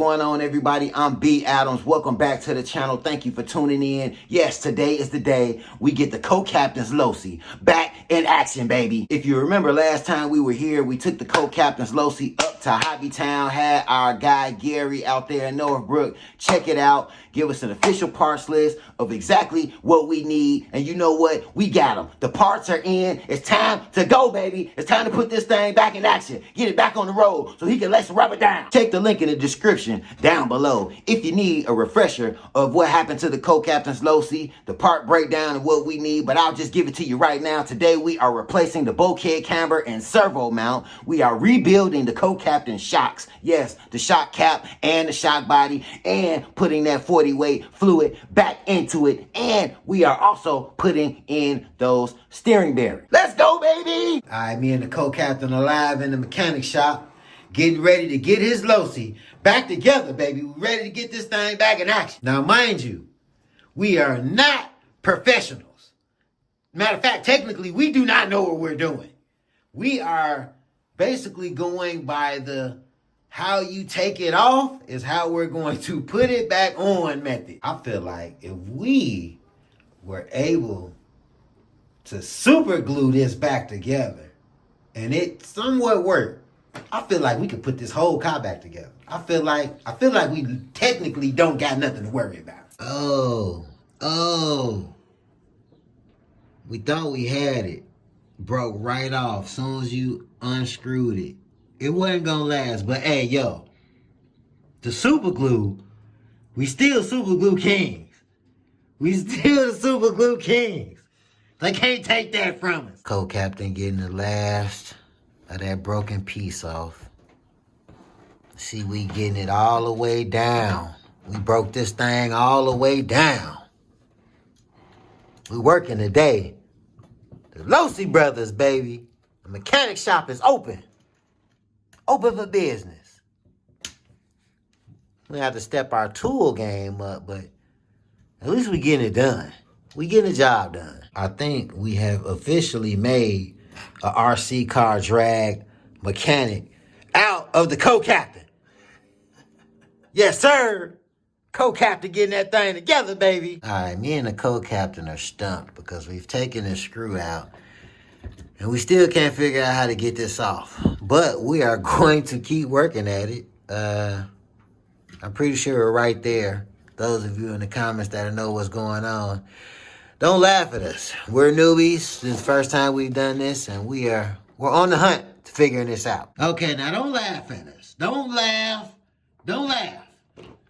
going on, everybody? I'm B. Adams. Welcome back to the channel. Thank you for tuning in. Yes, today is the day we get the Co-Captains Losi back in action, baby. If you remember last time we were here, we took the Co-Captains Losi up to HobbyTown, had our guy Gary out there in Northbrook check it out, give us an official parts list of exactly what we need. And you know what? We got them. The parts are in. It's time to go, baby. It's time to put this thing back in action. Get it back on the road so he can let some rubber down. Check the link in the description down below if you need a refresher of what happened to the Co-Captains Losi, the part breakdown and what we need. But I'll just give it to you right now. Today we are replacing the bulkhead camber and servo mount. We are rebuilding the Co-Captain shocks. Yes, the shock cap and the shock body, and putting that 40 weight fluid back into it. And we are also putting in those steering bearings. Let's go, baby! All right, me and the Co-Captain are live in the mechanic shop, getting ready to get his Losi back together, baby. We're ready to get this thing back in action. Now, mind you, we are not professionals. Matter of fact, technically, we do not know what we're doing. We are basically going by the how you take it off is how we're going to put it back on method. I feel like if we were able to super glue this back together and it somewhat worked, I feel like we could put this whole car back together. I feel like we technically don't got nothing to worry about. Oh. We thought we had it. Broke right off as soon as you unscrewed it. It wasn't gonna last, but hey, yo, the super glue, we still super glue kings. We still the super glue kings. They can't take that from us. Co-Captain getting the last of that broken piece off. See, we getting it all the way down. We broke this thing all the way down. We working today. The Losi brothers, baby. The mechanic shop is open. Open for business. We have to step our tool game up, but at least we getting it done. We getting the job done. I think we have officially made a RC car drag mechanic out of the Co-Captain. Yes, sir. Co-Captain getting that thing together, baby. All right, me and the Co-Captain are stumped because we've taken this screw out and we still can't figure out how to get this off. But we are going to keep working at it. I'm pretty sure we're right there. Those of you in the comments that know what's going on, don't laugh at us. We're newbies. This is the first time we've done this, and we're on the hunt to figuring this out. Okay, now don't laugh at us. Don't laugh. Don't laugh.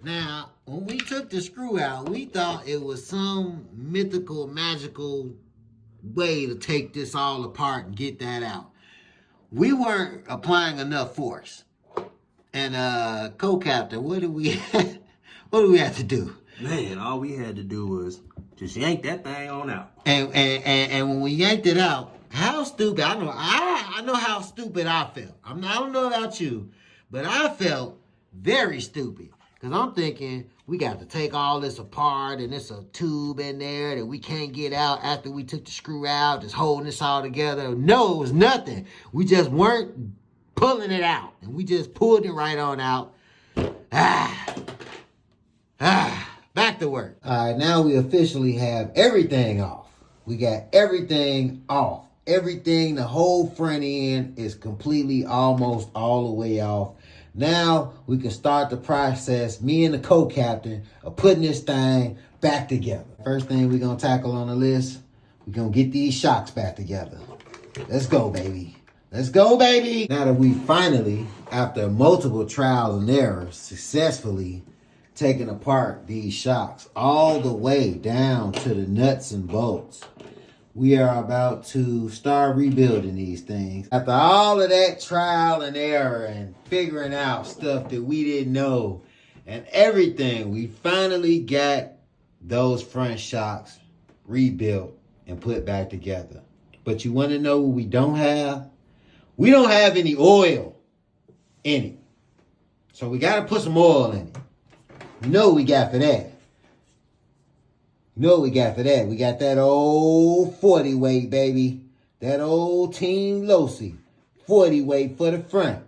Now, when we took the screw out, we thought it was some mythical, magical way to take this all apart and get that out. We weren't applying enough force. And Co-Captain, what do we have to do? Man, all we had to do was just yank that thing on out. And when we yanked it out, how stupid, I know how stupid I felt. I don't know about you, but I felt very stupid. Because I'm thinking we got to take all this apart and it's a tube in there that we can't get out after we took the screw out, just holding this all together. No, it was nothing. We just weren't pulling it out. And we just pulled it right on out. Back to work. All right, now we officially have everything off. We got everything off. Everything, the whole front end is completely almost all the way off. Now we can start the process, me and the Co-Captain, of putting this thing back together. First thing we're going to tackle on the list, we're going to get these shocks back together. Let's go, baby. Let's go, baby. Now that we finally, after multiple trials and errors, successfully taken apart these shocks all the way down to the nuts and bolts, we are about to start rebuilding these things. After all of that trial and error and figuring out stuff that we didn't know and everything, we finally got those front shocks rebuilt and put back together. But you want to know what we don't have? We don't have any oil in it. So we got to put some oil in it. You know what we got for that? You know what we got for that? We got that old 40 weight, baby. That old Team Losi 40 weight for the front.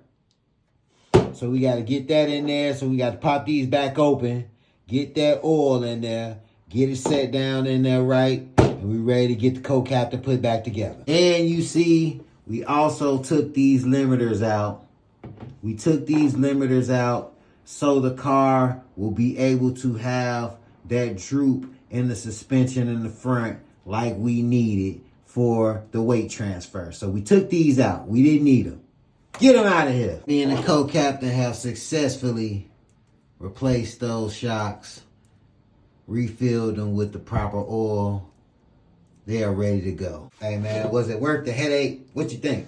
So we got to get that in there. So we got to pop these back open, get that oil in there, get it set down in there right, and we ready to get the Co-Captain put back together. And you see, we also took these limiters out. We took these limiters out so the car will be able to have that droop in the suspension in the front like we needed for the weight transfer. So we took these out. We didn't need them. Get them out of here. Me and the Co-Captain have successfully replaced those shocks, refilled them with the proper oil. They are ready to go. Hey man, was it worth the headache? What you think?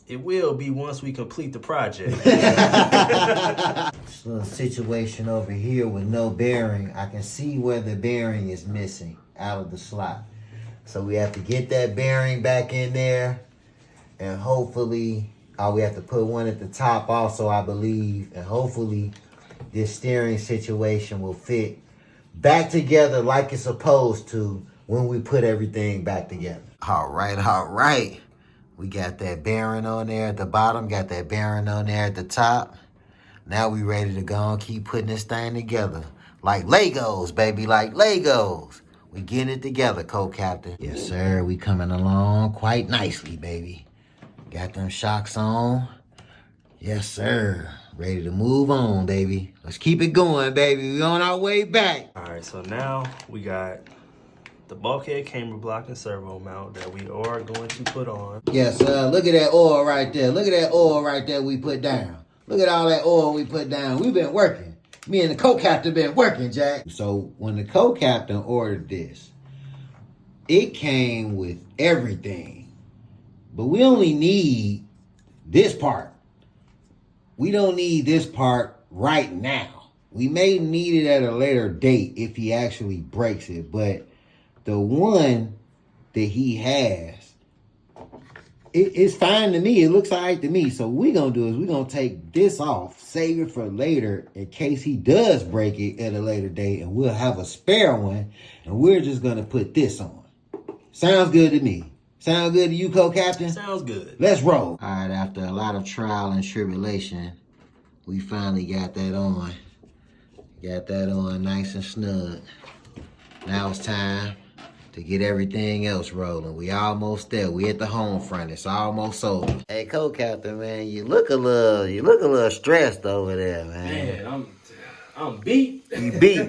It will be once we complete the project. This little situation over here with no bearing. I can see where the bearing is missing out of the slot. So we have to get that bearing back in there, and hopefully, we have to put one at the top also, I believe, and hopefully this steering situation will fit back together like it's supposed to when we put everything back together. All right. We got that bearing on there at the bottom, got that bearing on there at the top. Now we ready to go and keep putting this thing together. Like Legos, baby, like Legos. We getting it together, Co-Captain. Yes, sir, we coming along quite nicely, baby. Got them shocks on. Yes, sir. Ready to move on, baby. Let's keep it going, baby. We on our way back. All right, so now we got the bulkhead camber block and servo mount that we are going to put on. Yes, sir. Look at that oil right there. Look at that oil right there we put down. Look at all that oil we put down. We've been working. Me and the Co-Captain been working, Jack. So when the Co-Captain ordered this, it came with everything. But we only need this part. We don't need this part right now. We may need it at a later date if he actually breaks it. But the one that he has, it's fine to me. It looks all right to me. So what we're going to do is we're going to take this off, save it for later in case he does break it at a later date. And we'll have a spare one. And we're just going to put this on. Sounds good to me. Sound good to you, Co-Captain? Sounds good. Let's roll. All right, after a lot of trial and tribulation, we finally got that on. Got that on nice and snug. Now it's time to get everything else rolling. We almost there. We at the home front. It's almost over. Hey, Co-Captain, man, you look a little stressed over there, man. Man, I'm beat. You beat.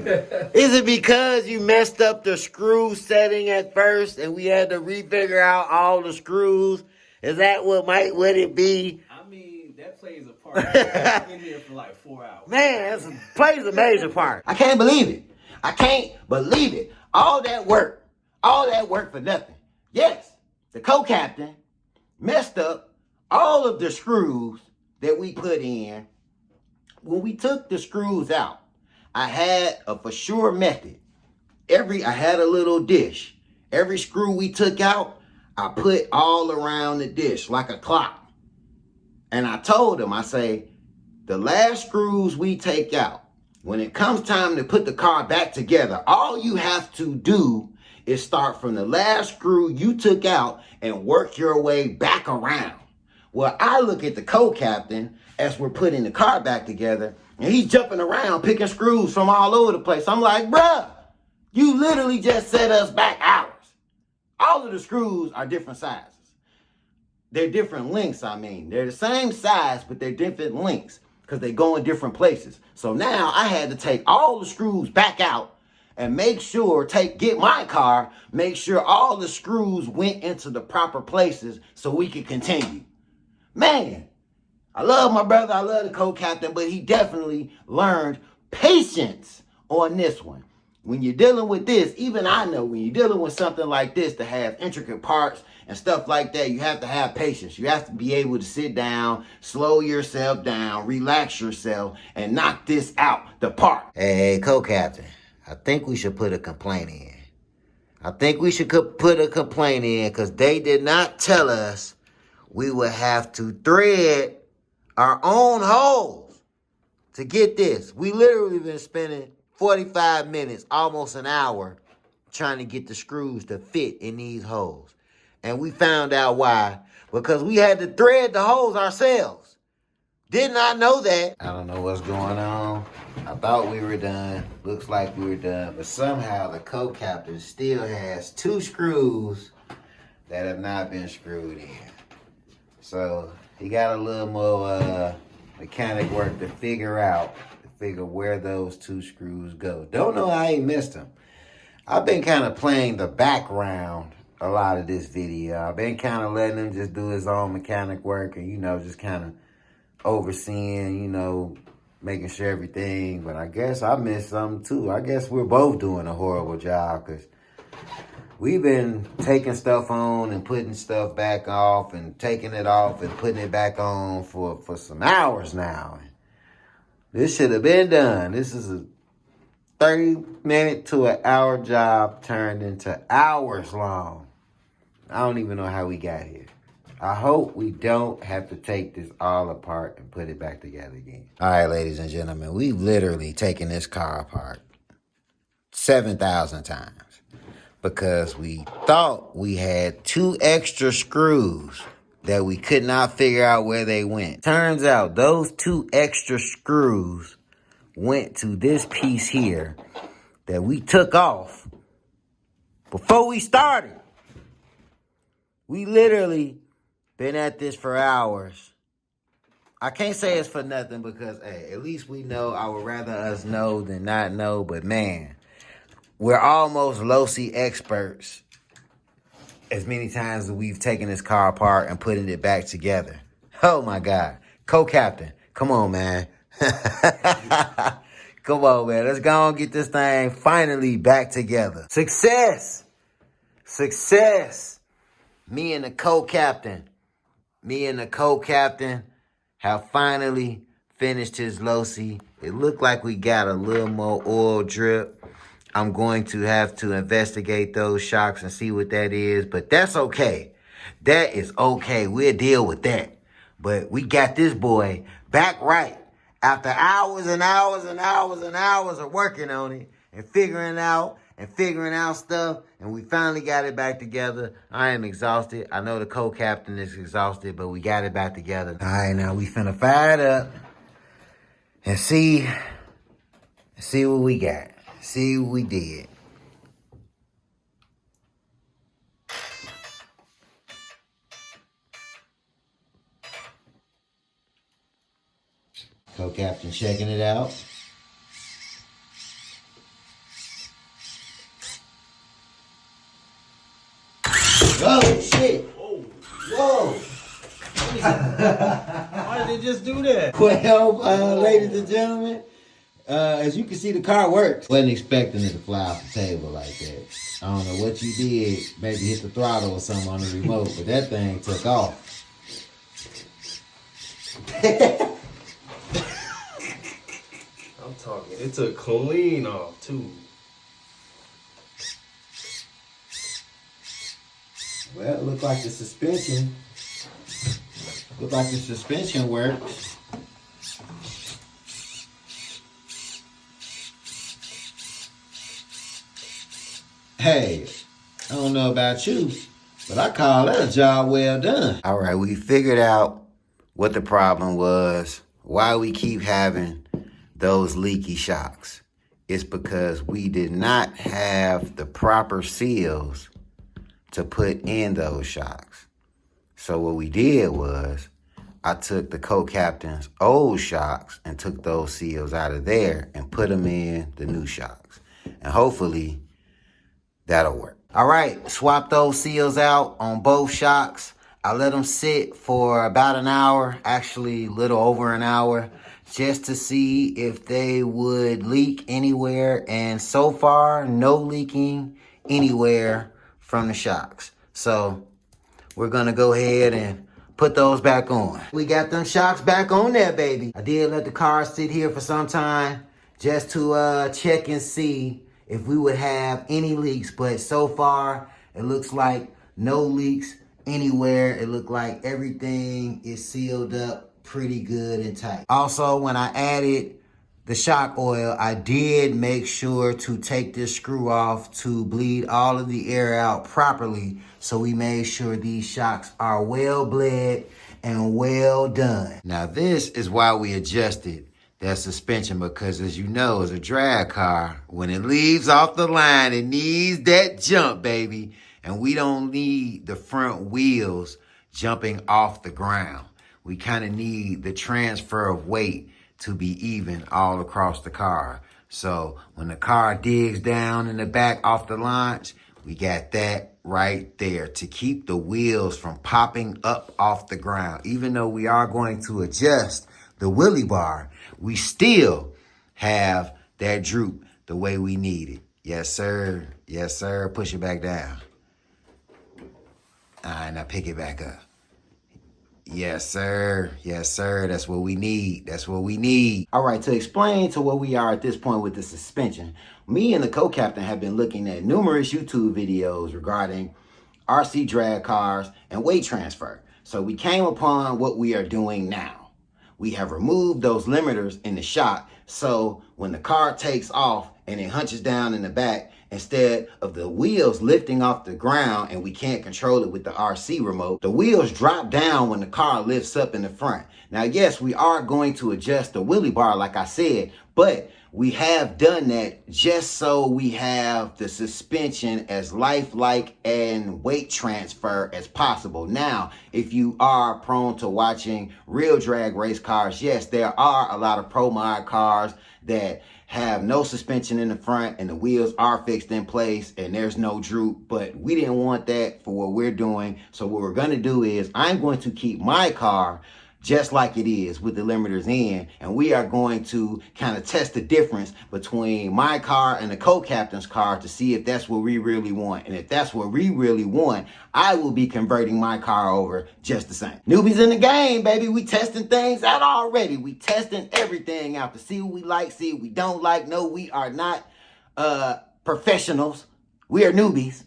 Is it because you messed up the screw setting at first and we had to refigure out all the screws? Is that what it be? I mean, that plays a part. I've been here for like 4 hours. Man, that plays a major part. I can't believe it. I can't believe it. All that work for nothing. Yes, the Co-Captain messed up all of the screws that we put in. When we took the screws out, I had a for sure method. I had a little dish. Every screw we took out, I put all around the dish like a clock. And I told him, I say, the last screws we take out, when it comes time to put the car back together, all you have to do is start from the last screw you took out and work your way back around. Well, I look at the Co-Captain as we're putting the car back together, and he's jumping around, picking screws from all over the place. I'm like, bruh, you literally just set us back hours. All of the screws are different sizes. They're different lengths, I mean. They're the same size, but they're different lengths because they go in different places. So now I had to take all the screws back out and make sure, get my car, make sure all the screws went into the proper places so we could continue. Man, I love my brother, I love the Co-Captain, but he definitely learned patience on this one. When you're dealing with this, even I know when you're dealing with something like this that has intricate parts and stuff like that, you have to have patience. You have to be able to sit down, slow yourself down, relax yourself, and knock this out the park. Hey, Co-Captain, I think we should put a complaint in. I think we should put a complaint in because they did not tell us we would have to thread our own holes to get this. We literally been spending 45 minutes, almost an hour, trying to get the screws to fit in these holes. And we found out why. Because we had to thread the holes ourselves. Did not know that. I don't know what's going on. I thought we were done. Looks like we were done. But somehow the co-captain still has 2 screws that have not been screwed in. So he got a little more mechanic work to figure where those 2 screws go. Don't know how he missed them. I've been kind of playing the background a lot of this video. I've been kind of letting him just do his own mechanic work and, you know, just kind of overseeing, you know, making sure everything. But I guess I missed something too. I guess we're both doing a horrible job because we've been taking stuff on and putting stuff back off and taking it off and putting it back on for some hours now. This should have been done. This is a 30-minute to an hour job turned into hours long. I don't even know how we got here. I hope we don't have to take this all apart and put it back together again. All right, ladies and gentlemen, we've literally taken this car apart 7,000 times because we thought we had 2 extra screws that we could not figure out where they went. Turns out those 2 extra screws went to this piece here that we took off before we started. We literally been at this for hours. I can't say it's for nothing because, hey, at least we know. I would rather us know than not know. But, man, we're almost Losi experts as many times as we've taken this car apart and putting it back together. Oh, my God. Co-captain, come on, man. Come on, man. Let's go and get this thing finally back together. Success. Success. Me and the co-captain have finally finished his Losi. It looked like we got a little more oil drip. I'm going to have to investigate those shocks and see what that is, but that's okay. That is okay. We'll deal with that. But we got this boy back right after hours and hours and hours and hours of working on it and figuring out stuff, and we finally got it back together. I am exhausted. I know the co-captain is exhausted, but we got it back together. All right, now we finna fire it up and see what we got. See what we did. Co-captain checking it out. Oh, shit. Whoa. Why did they just do that? Well, ladies and gentlemen, as you can see, the car works. Wasn't expecting it to fly off the table like that. I don't know what you did. Maybe hit the throttle or something on the remote, but that thing took off. I'm talking. It took clean off, too. Well, it looked like the suspension. Works. Hey, I don't know about you, but I call that a job well done. All right, we figured out what the problem was, why we keep having those leaky shocks. It's because we did not have the proper seals to put in those shocks. So what we did was I took the co-captain's old shocks and took those seals out of there and put them in the new shocks. And hopefully that'll work. All right, swap those seals out on both shocks. I let them sit for about an hour, actually a little over an hour, just to see if they would leak anywhere. And so far, no leaking anywhere from the shocks. So we're gonna go ahead and put those back on. We got them shocks back on there, baby. I did let the car sit here for some time just to check and see if we would have any leaks, but so far it looks like no leaks anywhere. It looked like everything is sealed up pretty good and tight. Also, when I added the shock oil, I did make sure to take this screw off to bleed all of the air out properly. So we made sure these shocks are well bled and well done. Now this is why we adjusted that suspension, because as you know, as a drag car, when it leaves off the line, it needs that jump, baby. And we don't need the front wheels jumping off the ground. We kind of need the transfer of weight to be even all across the car. So when the car digs down in the back off the launch, we got that right there to keep the wheels from popping up off the ground. Even though we are going to adjust the wheelie bar, we still have that droop the way we need it. Yes, sir. Yes, sir. Push it back down. All right, now pick it back up. Yes, sir. Yes, sir. That's what we need. That's what we need. All right, to explain to where we are at this point with the suspension, me and the co-captain have been looking at numerous YouTube videos regarding RC drag cars and weight transfer. So we came upon what we are doing now. We have removed those limiters in the shock, so when the car takes off and it hunches down in the back, instead of the wheels lifting off the ground and we can't control it with the RC remote, the wheels drop down when the car lifts up in the front. Now, yes, we are going to adjust the wheelie bar like I said, but we have done that just so we have the suspension as lifelike and weight transfer as possible. Now, if you are prone to watching real drag race cars, yes, there are a lot of pro mod cars that have no suspension in the front and the wheels are fixed in place and there's no droop, but we didn't want that for what we're doing. So what we're going to do is I'm going to keep my car just like it is with the limiters in, and we are going to kind of test the difference between my car and the co-captain's car to see if that's what we really want. And if that's what we really want, I will be converting my car over just the same. Newbies in the game, baby. We testing things out already. We testing everything out to see what we like, see what we don't like. No, we are not professionals. We are newbies,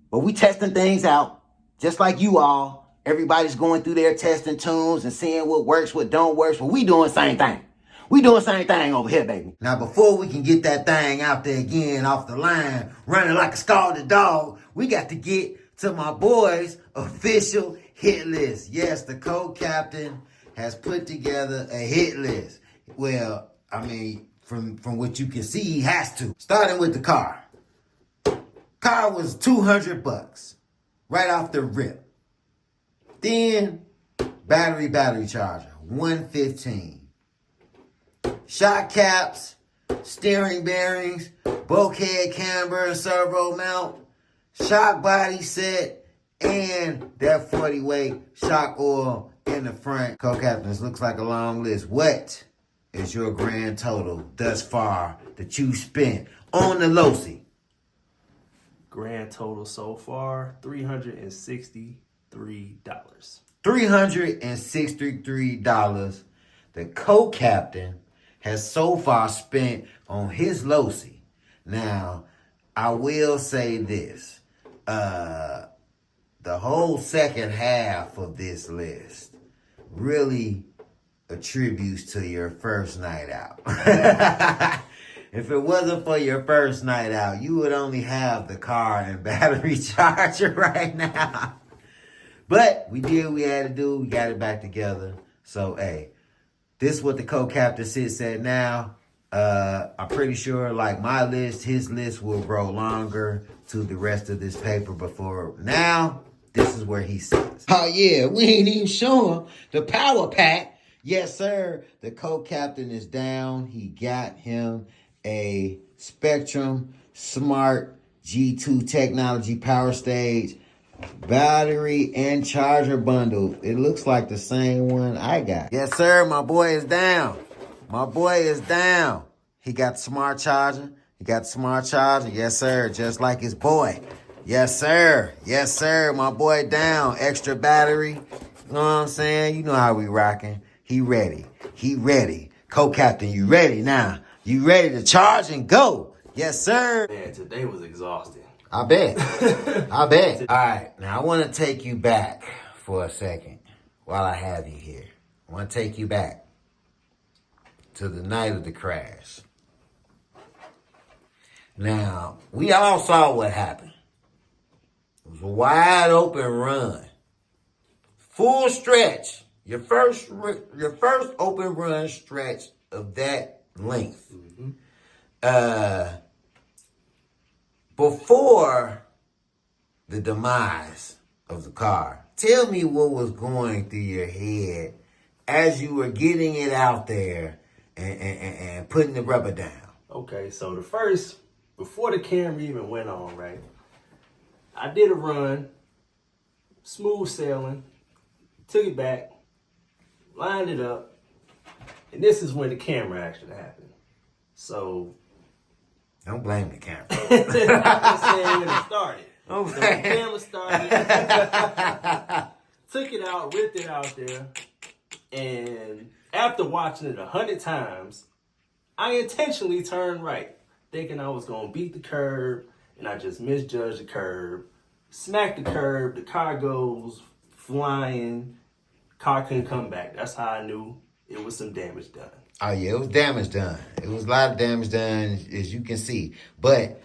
but we testing things out just like you all. Everybody's going through their testing tunes and seeing what works, what don't work. But we doing the same thing. We doing the same thing over here, baby. Now, before we can get that thing out there again off the line, running like a scalded dog, we got to get to my boy's official hit list. Yes, the co-captain has put together a hit list. Well, I mean, from what you can see, he has to. Starting with the car. Car was $200 right off the rip. Then battery charger, $115. Shock caps, steering bearings, bulkhead camber and servo mount, shock body set, and that 40 weight shock oil in the front. Co-captains, looks like a long list. What is your grand total thus far that you spent on the Losi? Grand total so far, $363. $363 the co-captain has so far spent on his Losi. Now, I will say this. The whole second half of this list really attributes to your first night out. If it wasn't for your first night out, you would only have the car and battery charger right now. But we did what we had to do. We got it back together. So, hey, this is what the co-captain said now. I'm pretty sure, like my list, his list will grow longer to the rest of this paper before now. This is where he sits. Oh, yeah, we ain't even showing the power pack. Yes, sir. The co-captain is down. He got him a Spectrum Smart G2 Technology Power Stage battery and charger bundle. It looks like the same one I got. Yes, sir. My boy is down. My boy is down. He got smart charger. He got smart charger. Yes, sir. Just like his boy. Yes, sir. Yes, sir. My boy down. Extra battery. You know what I'm saying? You know how we rocking. He ready. He ready. Co-captain, you ready now? You ready to charge and go? Yes, sir. Man, today was exhausting. I bet. I bet. All right. Now, I want to take you back for a second while I have you here. I want to take you back to the night of the crash. Now, we all saw what happened. It was a wide open run. Full stretch your first open run stretch of that length, before the demise of the car, tell me what was going through your head as you were getting it out there and putting the rubber down. Okay, so before the camera even went on, right, I did a run, smooth sailing, took it back, lined it up, and this is when the camera actually happened. So don't blame the camera. I'm just saying when it started. Okay. So the camera started, took it out, ripped it out there, and after watching it 100 times, I intentionally turned right, thinking I was gonna beat the curb, and I just misjudged the curb, smacked the curb, the car goes flying, car couldn't come back. That's how I knew it was some damage done. Oh yeah, it was damage done. It was a lot of damage done, as you can see. But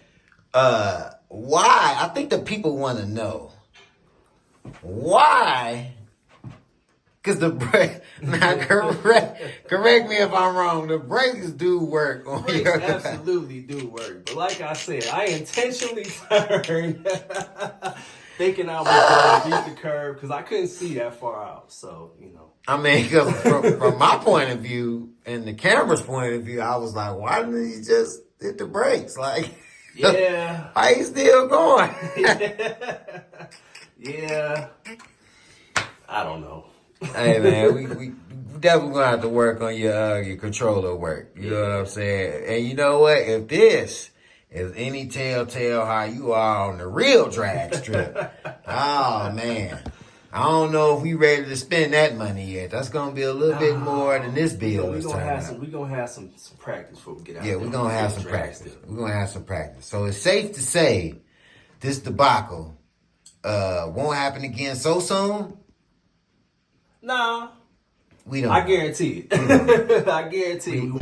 why? I think the people want to know why. Because the brake, now correct me if I'm wrong, the brakes do work on Brakes your absolutely do work. But like I said, I intentionally turned thinking I was going to beat the curb because I couldn't see that far out. So, you know. I mean, because from my point of view and the camera's point of view, I was like, why didn't he just hit the brakes? Like, yeah. why he still going? Yeah. I don't know. Hey man, we definitely gonna have to work on your controller work. You know what I'm saying? And you know what? If this is any telltale how you are on the real drag strip, oh man, I don't know if we ready to spend that money yet. That's gonna be a little bit more than this bill is turning out. We're gonna have some practice before we get out. Yeah, we're gonna have some practice. We're gonna have some practice. So it's safe to say this debacle won't happen again so soon. Nah, we don't. I guarantee it. I guarantee you.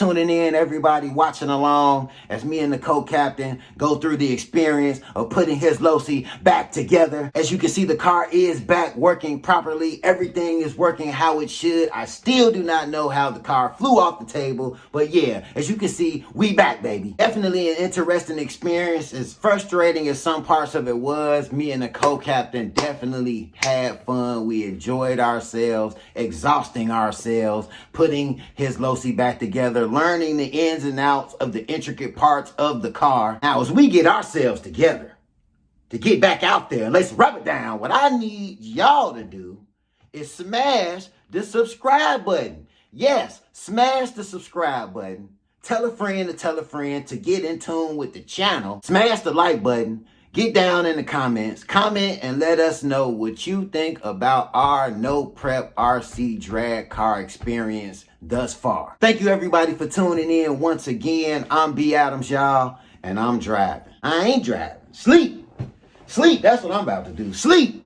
tuning in, everybody watching along as me and the co-captain go through the experience of putting his Losi back together. As you can see, the car is back working properly. Everything is working how it should. I still do not know how the car flew off the table, but yeah, as you can see, we back, baby. Definitely an interesting experience. As frustrating as some parts of it was, me and the co-captain definitely had fun. We enjoyed ourselves, exhausting ourselves, putting his Losi back together, learning the ins and outs of the intricate parts of the car. Now, as we get ourselves together to get back out there, let's rub it down. What I need y'all to do is smash the subscribe button. Yes, smash the subscribe button. Tell a friend to get in tune with the channel. Smash the like button. Get down in the comments. Comment and let us know what you think about our no prep RC drag car experience thus far. Thank you everybody for tuning in once again. I'm B Adams, y'all, and I'm driving. I ain't driving. Sleep. Sleep. That's what I'm about to do. Sleep.